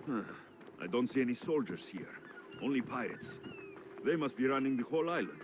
I don't see any soldiers here. Only pirates. They must be running the whole island.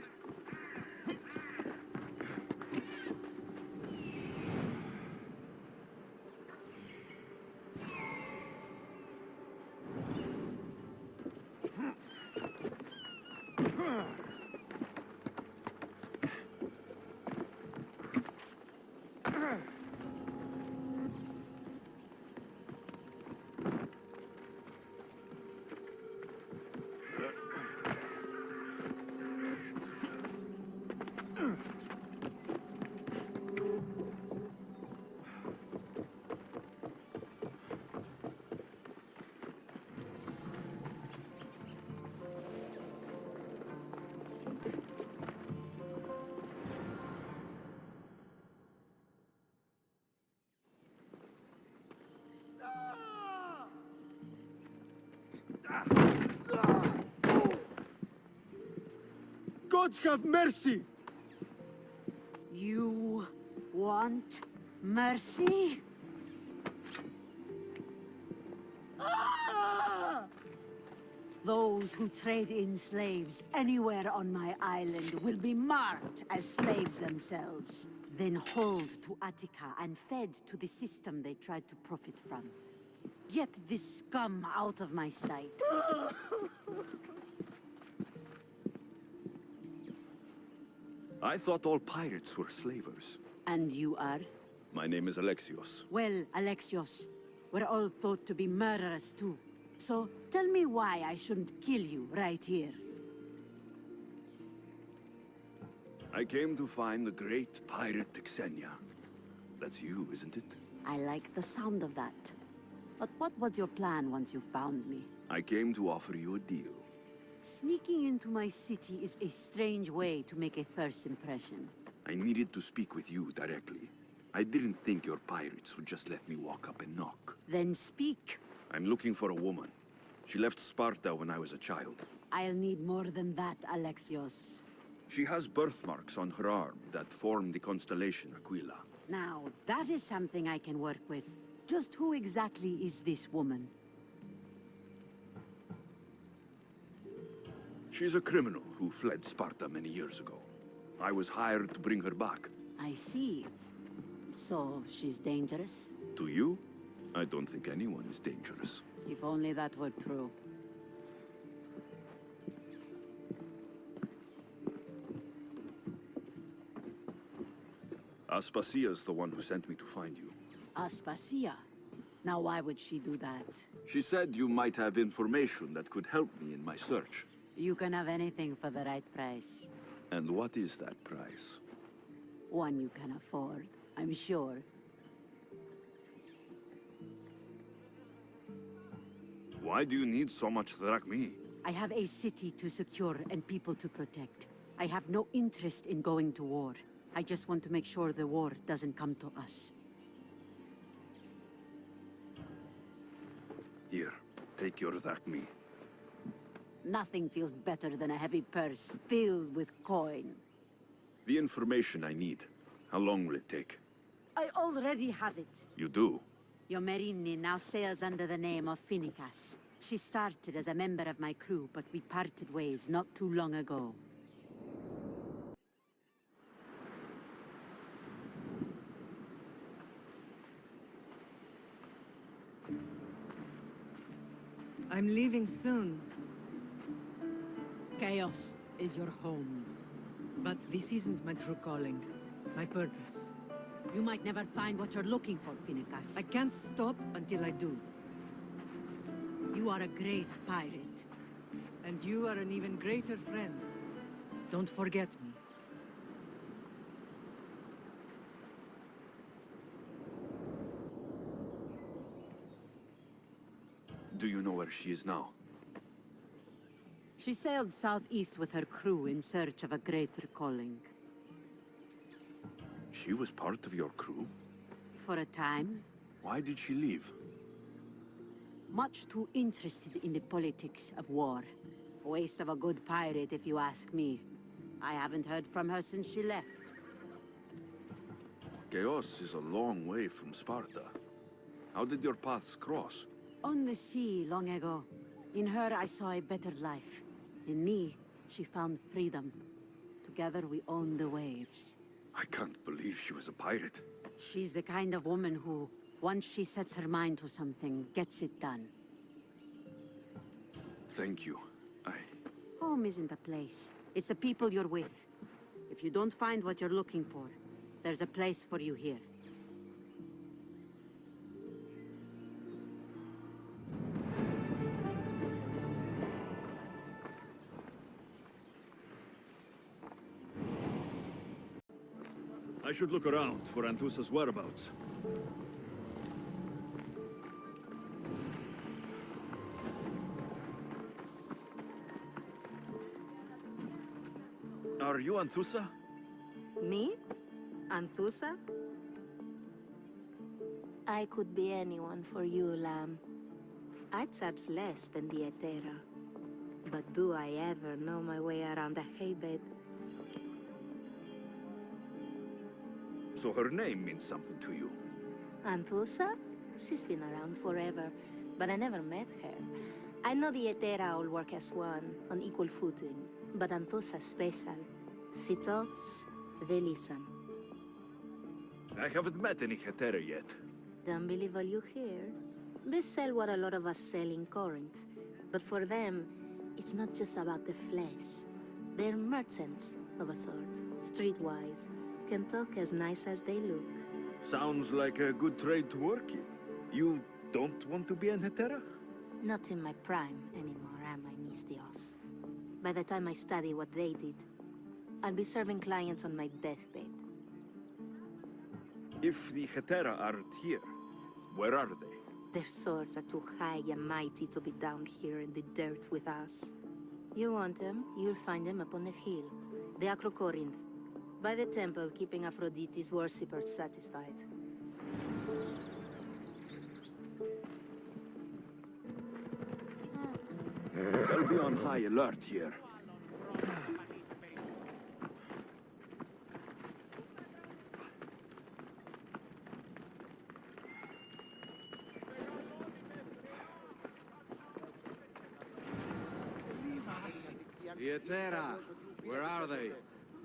Gods have mercy! You want mercy? Those who trade in slaves anywhere on my island will be marked as slaves themselves, then hauled to Attica and fed to the system they tried to profit from. Get this scum out of my sight. I thought all pirates were slavers. And you are? My name is Alexios. Well, Alexios, we're all thought to be murderers too. So, tell me why I shouldn't kill you right here. I came to find the great pirate Xenia. That's you, isn't it? I like the sound of that. But what was your plan once you found me? I came to offer you a deal. Sneaking into my city is a strange way to make a first impression. I needed to speak with you directly. I didn't think your pirates would just let me walk up and knock. Then speak. I'm looking for a woman. She left Sparta when I was a child. I'll need more than that, Alexios. She has birthmarks on her arm that form the constellation Aquila. Now, that is something I can work with. Just who exactly is this woman? She's a criminal who fled Sparta many years ago. I was hired to bring her back. I see. So, she's dangerous? To you? I don't think anyone is dangerous. If only that were true. Aspasia's the one who sent me to find you. Aspasia? Now why would she do that? She said you might have information that could help me in my search. You can have anything for the right price. And what is that price? One you can afford, I'm sure. Why do you need so much drachmi? I have a city to secure and people to protect. I have no interest in going to war. I just want to make sure the war doesn't come to us. Here, take your drachmi. Nothing feels better than a heavy purse filled with coin. The information I need. How long will it take? I already have it. You do? Your Myrrine now sails under the name of Perikles. She started as a member of my crew, but we parted ways not too long ago. I'm leaving soon. Chaos is your home. But this isn't my true calling. My purpose. You might never find what you're looking for, Perikles. I can't stop until I do. You are a great pirate. And you are an even greater friend. Don't forget me. Do you know where she is now? She sailed southeast with her crew in search of a greater calling. She was part of your crew? For a time. Why did she leave? Much too interested in the politics of war. A waste of a good pirate, if you ask me. I haven't heard from her since she left. Chaos is a long way from Sparta. How did your paths cross? On the sea long ago. In her I saw a better life. In me, she found freedom. Together we own the waves. I can't believe she was a pirate. She's the kind of woman who, once she sets her mind to something, gets it done. Thank you. Home isn't a place. It's the people you're with. If you don't find what you're looking for, there's a place for you here. I should look around for Anthusa's whereabouts. Are you Anthusa? Me? Anthusa? I could be anyone for you, Lamb. I charge less than the Etera. But do I ever know my way around a haybed? So her name means something to you. Anthusa? She's been around forever, but I never met her. I know the Etera all work as one, on equal footing, but Anthusa's special. She talks, they listen. I haven't met any Hetera yet. Don't believe all you hear. They sell what a lot of us sell in Corinth, but for them, it's not just about the flesh. They're merchants of a sort, streetwise. Can talk as nice as they look. Sounds like a good trade to work in. You don't want to be an Hetera? Not in my prime anymore, am I, Misthios? By the time I study what they did, I'll be serving clients on my deathbed. If the Hetera aren't here, where are they? Their swords are too high and mighty to be down here in the dirt with us. You want them, you'll find them up on the hill. The Acrocorinth. By the temple, keeping Aphrodite's worshippers satisfied. I'll be on high alert here. The Etera, where are they?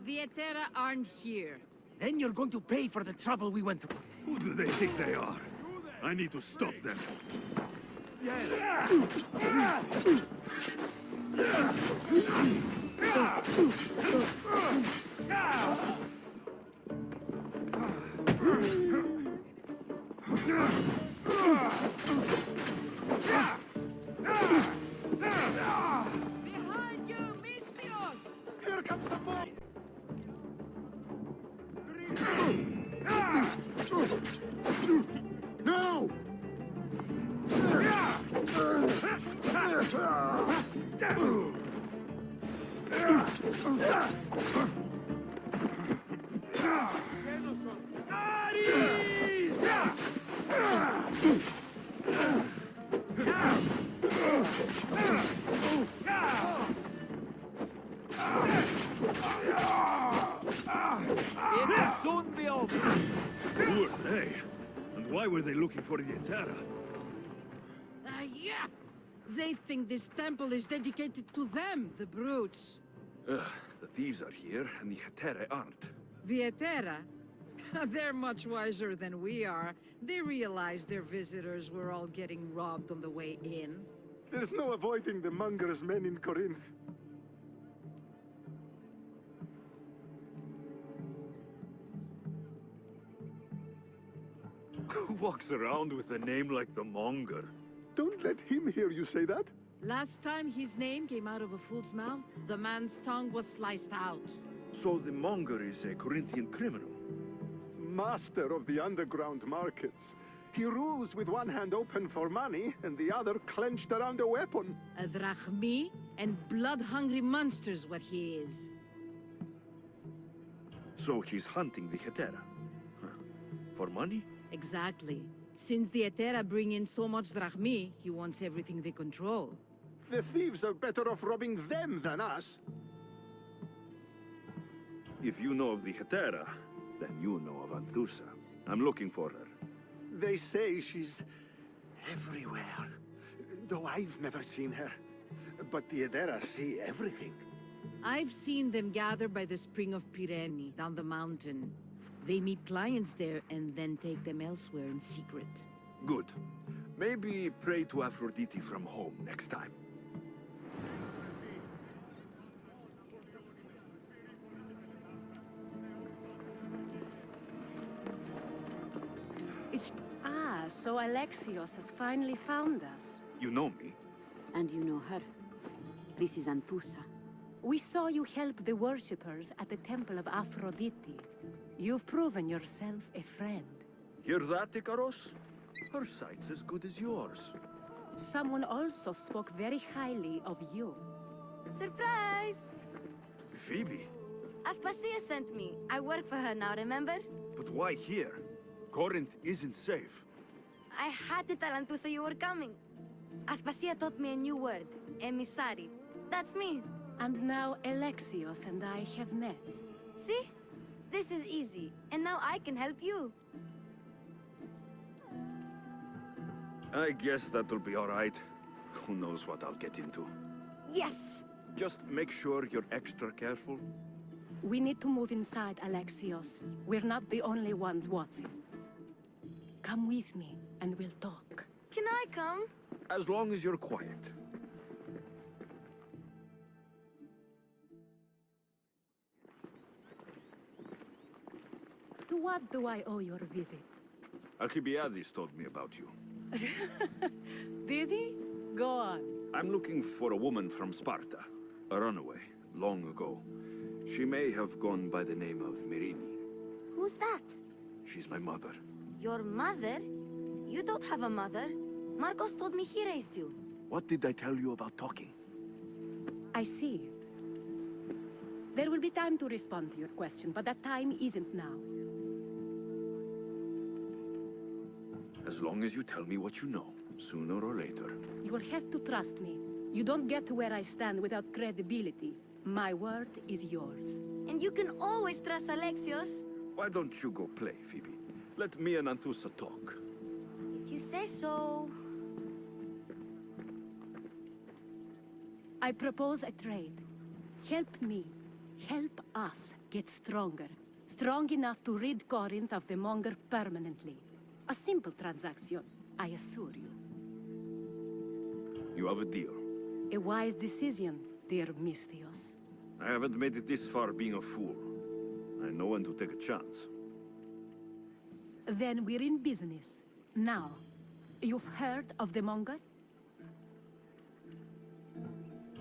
The Etera aren't here. Then you're going to pay for the trouble we went through. Who do they think they are? I need to stop them. Behind you, Misthios! Here comes some more! No! It will soon be over! Who are they? And why were they looking for the Etera? Yeah! They think this temple is dedicated to them, the brutes. The thieves are here, and the Hetera aren't. The Etera? They're much wiser than we are. They realized their visitors were all getting robbed on the way in. There's no avoiding the monger's men in Corinth. Who walks around with a name like the Monger? Don't let him hear you say that. Last time his name came out of a fool's mouth, the man's tongue was sliced out. So the Monger is a Corinthian criminal? Master of the underground markets. He rules with one hand open for money and the other clenched around a weapon. A drachmi and blood-hungry monster's what he is. So he's hunting the Hetera? Huh. For money? Exactly. Since the Etera bring in so much drachmi, he wants everything they control. The thieves are better off robbing them than us. If you know of the Hetera, then you know of Anthusa. I'm looking for her. They say she's everywhere. I've never seen her. But the Edera see everything. I've seen them gather by the spring of Myrrine, down the mountain. They meet clients there and then take them elsewhere in secret. Good. Maybe pray to Aphrodite from home next time. Ah, so Alexios has finally found us. You know me. And you know her. This is Anthusa. We saw you help the worshippers at the temple of Aphrodite. You've proven yourself a friend. Hear that, Ikaros? Her sight's as good as yours. Someone also spoke very highly of you. Surprise! Phoebe? Aspasia sent me. I work for her now, remember? But why here? Corinth isn't safe. I had to tell Anthusa you were coming. Aspasia taught me a new word, emissary. That's me. And now Alexios and I have met. See? This is easy, and now I can help you. I guess that'll be all right. Who knows what I'll get into. Yes! Just make sure you're extra careful. We need to move inside, Alexios. We're not the only ones watching. Come with me, and we'll talk. Can I come? As long as you're quiet. To what do I owe your visit? Alcibiades told me about you. Did he? Go on. I'm looking for a woman from Sparta. A runaway, long ago. She may have gone by the name of Myrrine. Who's that? She's my mother. Your mother? You don't have a mother. Marcos told me he raised you. What did I tell you about talking? I see. There will be time to respond to your question, but that time isn't now. As long as you tell me what you know, sooner or later. You will have to trust me. You don't get to where I stand without credibility. My word is yours. And you can always trust Alexios. Why don't you go play, Phoebe? Let me and Anthusa talk. If you say so... I propose a trade. Help me. Help us get stronger. Strong enough to rid Corinth of the Monger permanently. A simple transaction, I assure you. You have a deal. A wise decision, dear Misthios. I haven't made it this far being a fool. I know when to take a chance. Then we're in business. Now, you've heard of the Monger?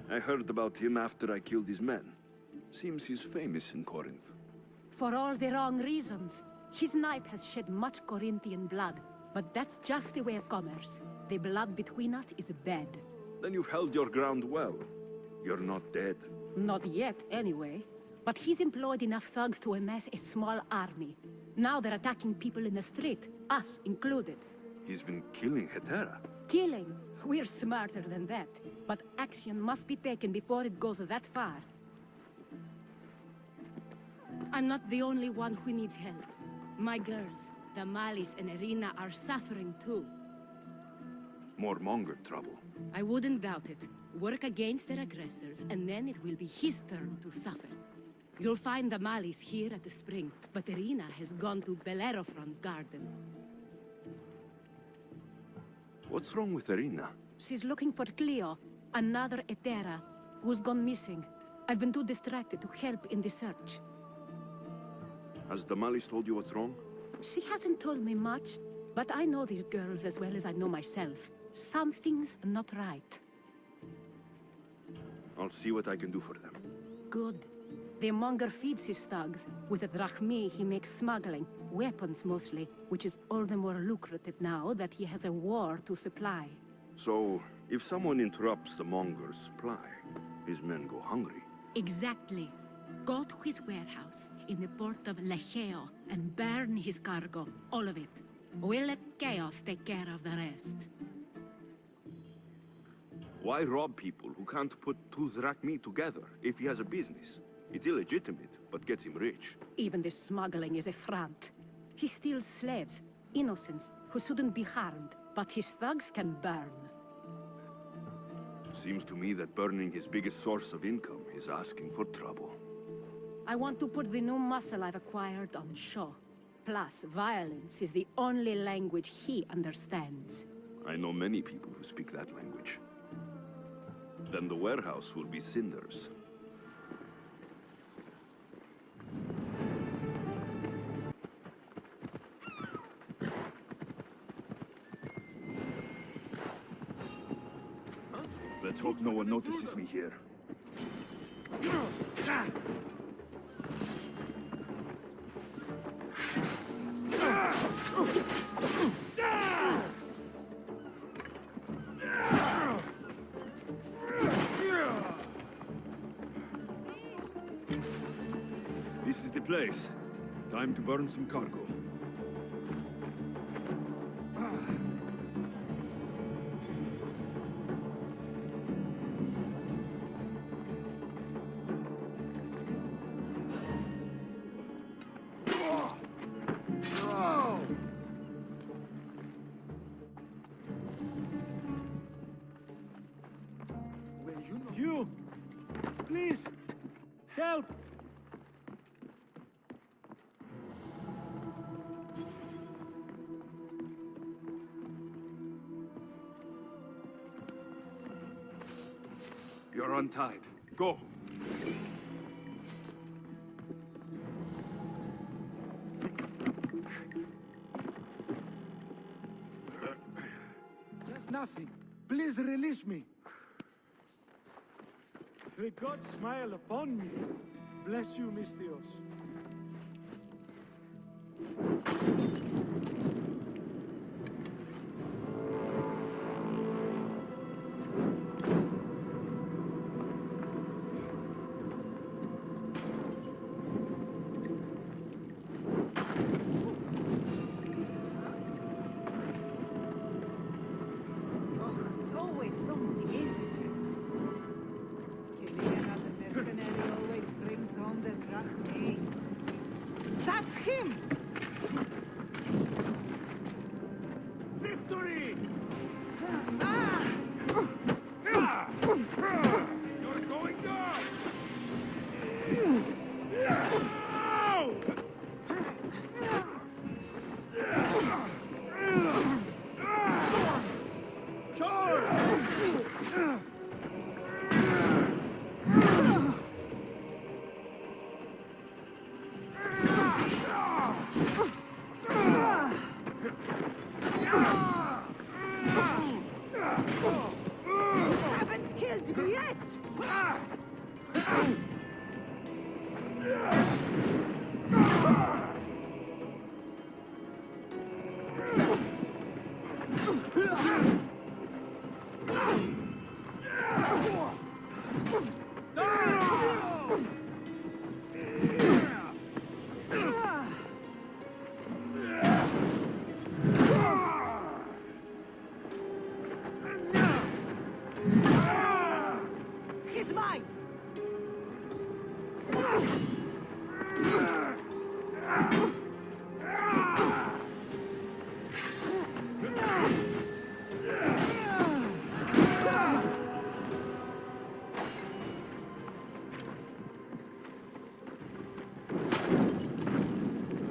I heard about him after I killed his men. Seems he's famous in Corinth. For all the wrong reasons. His knife has shed much Corinthian blood, but that's just the way of commerce. The blood between us is bad. Then you've held your ground well. You're not dead. Not yet, anyway. But he's employed enough thugs to amass a small army. Now they're attacking people in the street, us included. He's been killing Hetera. Killing? We're smarter than that. But action must be taken before it goes that far. I'm not the only one who needs help. My girls, Damalis and Irina, are suffering too. More Monger trouble. I wouldn't doubt it. Work against their aggressors, and then it will be his turn to suffer. You'll find Damalis here at the spring, but Irina has gone to Bellerophon's garden. What's wrong with Irina? She's looking for Cleo, another Hetera, who's gone missing. I've been too distracted to help in the search. Has Damalis told you what's wrong? She hasn't told me much, but I know these girls as well as I know myself. Something's not right. I'll see what I can do for them. Good. The Monger feeds his thugs. With the drachmi, he makes smuggling. Weapons, mostly, which is all the more lucrative now that he has a war to supply. So, if someone interrupts the Monger's supply, his men go hungry. Exactly. Go to his warehouse in the port of Lecheo and burn his cargo, all of it. We'll let chaos take care of the rest. Why rob people who can't put two drachmi together if he has a business? It's illegitimate, but gets him rich. Even the smuggling is a front. He steals slaves, innocents, who shouldn't be harmed, but his thugs can burn. Seems to me that burning his biggest source of income is asking for trouble. I want to put the new muscle I've acquired on show. Plus, violence is the only language he understands. I know many people who speak that language. Then the warehouse will be cinders. Let's hope no one notices me here. This is the place. Time to burn some cargo. You! Please! Help! You're untied. Go! Just nothing. Please release me. The gods smile upon me. Bless you, Mystios. It's always something, isn't it? Killing another mercenary always brings home the drachmae. That's him! Victory! You're going down! Haven't killed you yet! He's mine!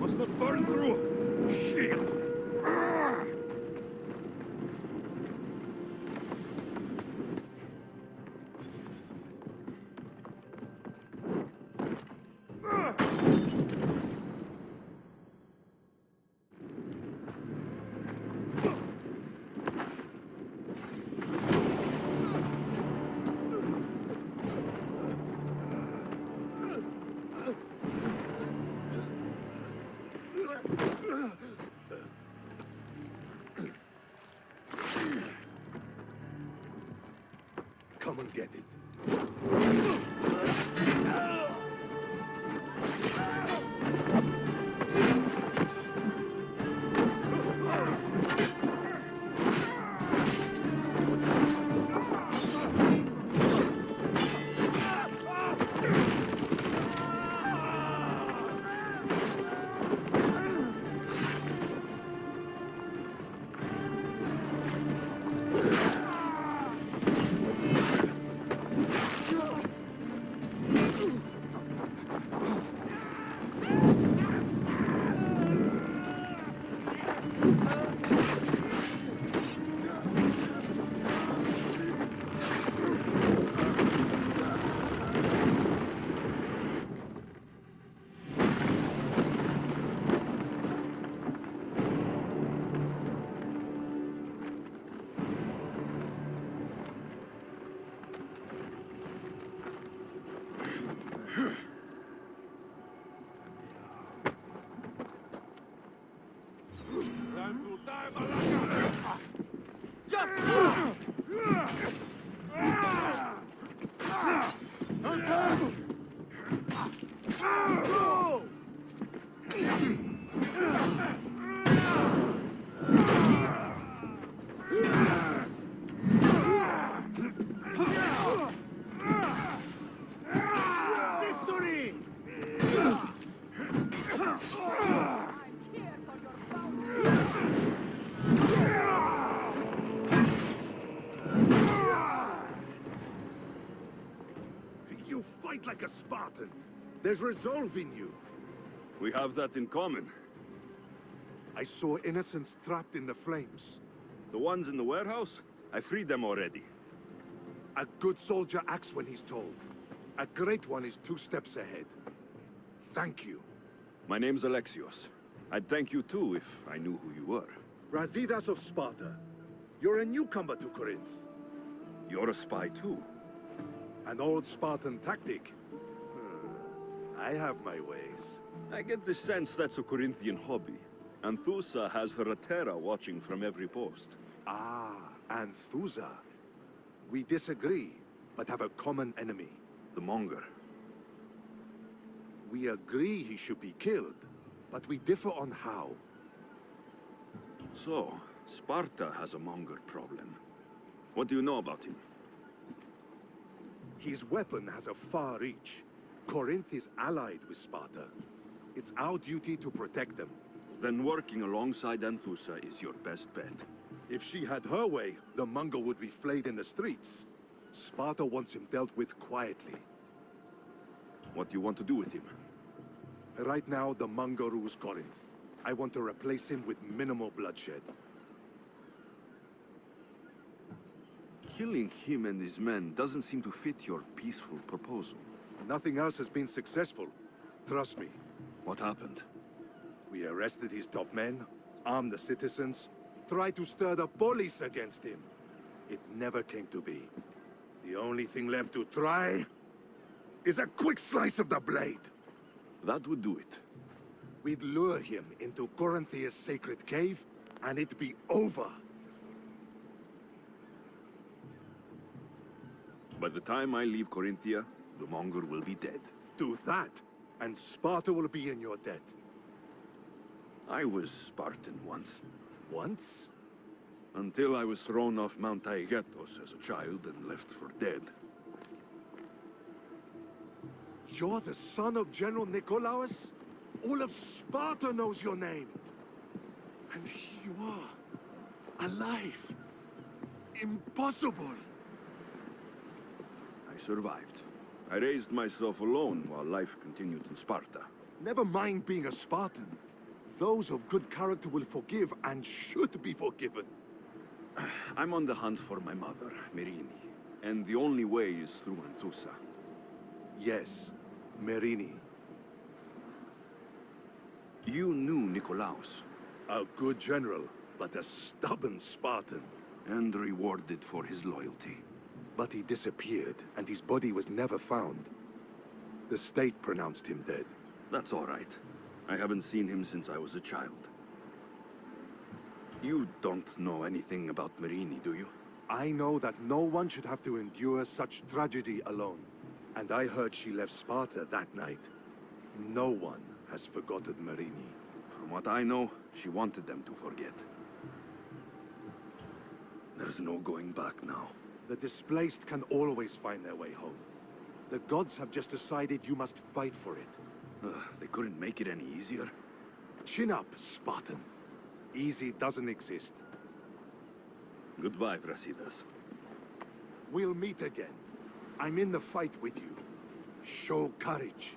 Must not burn through! Shit! Come and get it. fight like a Spartan. There's resolve in you. We have that in common. I saw innocents trapped in the flames. The ones in the warehouse? I freed them already. A good soldier acts when he's told. A great one is 2 steps ahead. Thank you. My name's Alexios. I'd thank you too if I knew who you were. Razidas of Sparta. You're a newcomer to Corinth. You're a spy too. An old Spartan tactic. I have my ways. I get the sense that's a Corinthian hobby. Anthusa has her Atera watching from every post. Ah, Anthusa. We disagree, but have a common enemy. The Monger. We agree he should be killed, but we differ on how. So, Sparta has a Monger problem. What do you know about him? His weapon has a far reach. Corinth is allied with Sparta. It's our duty to protect them. Then working alongside Anthusa is your best bet. If she had her way, the Monger would be flayed in the streets. Sparta wants him dealt with quietly. What do you want to do with him? Right now, the Monger rules Corinth. I want to replace him with minimal bloodshed. Killing him and his men doesn't seem to fit your peaceful proposal. Nothing else has been successful. Trust me. What happened? We arrested his top men, armed the citizens, tried to stir the police against him. It never came to be. The only thing left to try is a quick slice of the blade. That would do it. We'd lure him into Corinthia's sacred cave, and it'd be over. By the time I leave Corinthia, the Monger will be dead. Do that, and Sparta will be in your debt. I was Spartan once. Once? Until I was thrown off Mount Taygetos as a child and left for dead. You're the son of General Nikolaos? All of Sparta knows your name. And here you are, alive. Impossible. I survived. I raised myself alone while life continued in Sparta. Never mind being a Spartan. Those of good character will forgive and should be forgiven. I'm on the hunt for my mother, Myrrine, and the only way is through Anthusa. Yes, Myrrine. You knew Nikolaos. A good general, but a stubborn Spartan. And rewarded for his loyalty. But he disappeared, and his body was never found. The state pronounced him dead. That's all right. I haven't seen him since I was a child. You don't know anything about Myrrine, do you? I know that no one should have to endure such tragedy alone. And I heard she left Sparta that night. No one has forgotten Myrrine. From what I know, she wanted them to forget. There's no going back now. The displaced can always find their way home. The gods have just decided you must fight for it. They couldn't make it any easier. Chin up, Spartan. Easy doesn't exist. Goodbye, Brasidas. We'll meet again. I'm in the fight with you. Show courage.